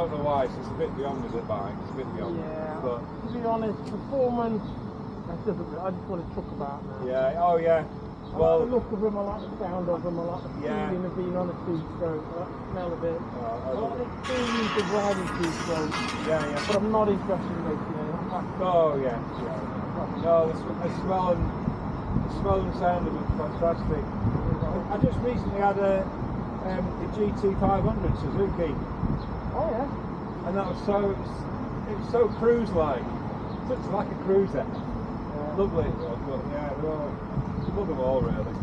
I don't know why, it's a bit beyond as a bike, it's a bit beyond. Yeah, but to be honest, performance, I just want to talk about now. yeah, oh yeah. Well, I like the look of them, I like the sound of them, I like the yeah. feeling of being on a two-stroke, I like the smell of it. I like the it. experience of riding two-stroke. Yeah, yeah. But I'm not interested in racing anymore. Oh yeah, yeah. No, the smell and sound of it is fantastic. I just recently had a GT500 Suzuki. Oh yeah. And that was it's so cruise-like. It's like a cruiser. Yeah. Lovely it was, but yeah, love them all really.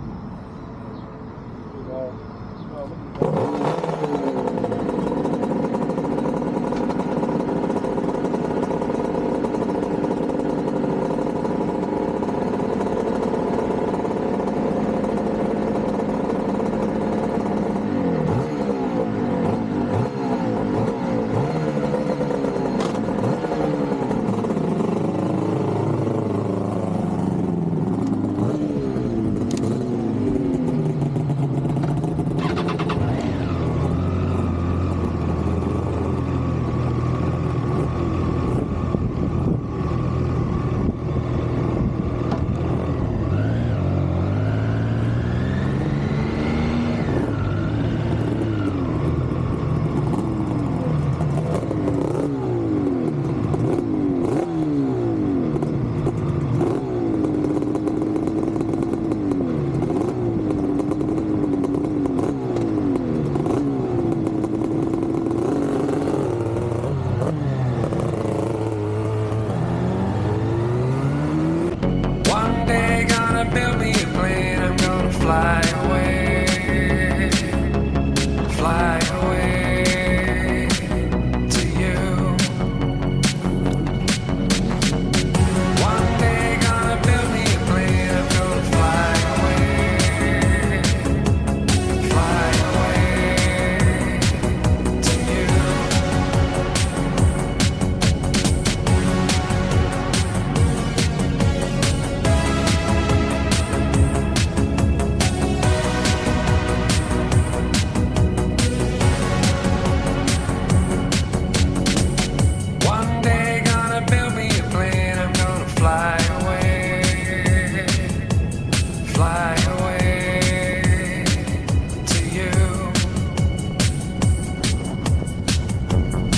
One day gonna build me a plane, I'm gonna fly away, fly away to you.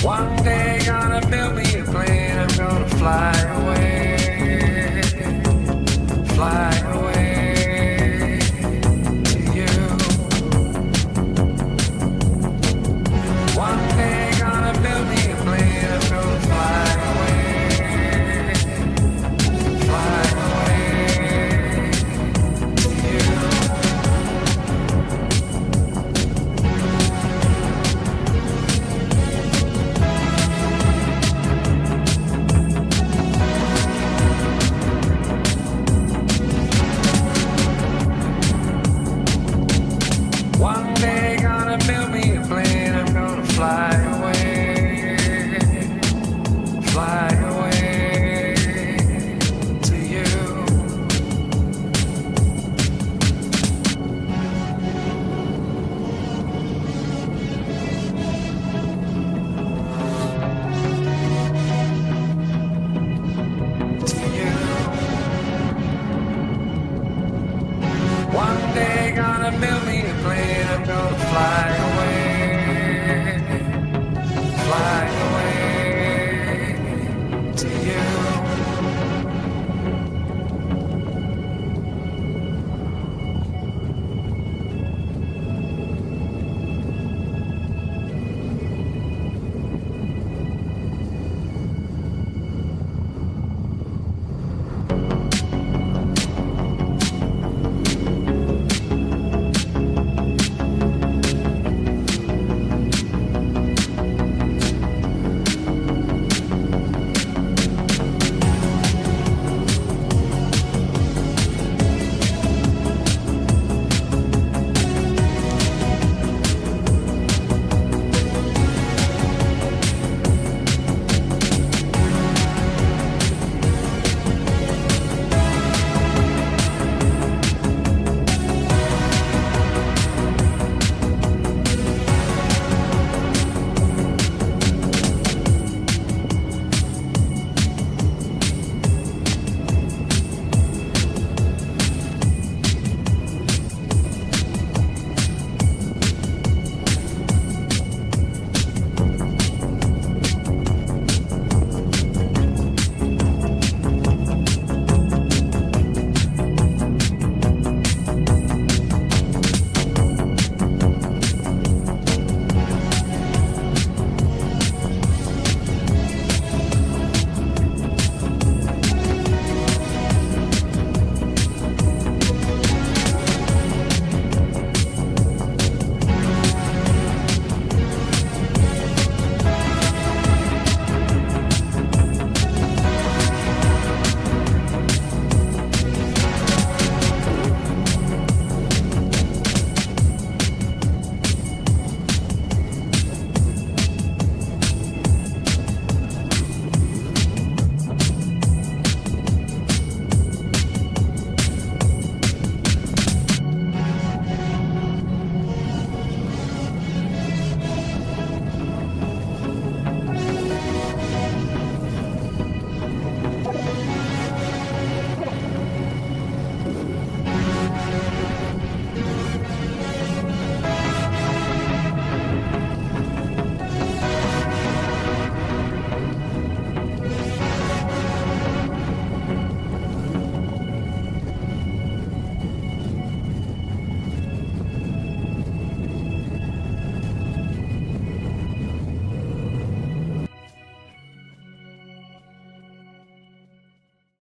One day gonna build me a plane, I'm gonna fly away, fly away to you. One day gonna build me a plane, I'm gonna fly away, fly away to you. To you. One day gonna build me a plane, I'm gonna fly away, fly away.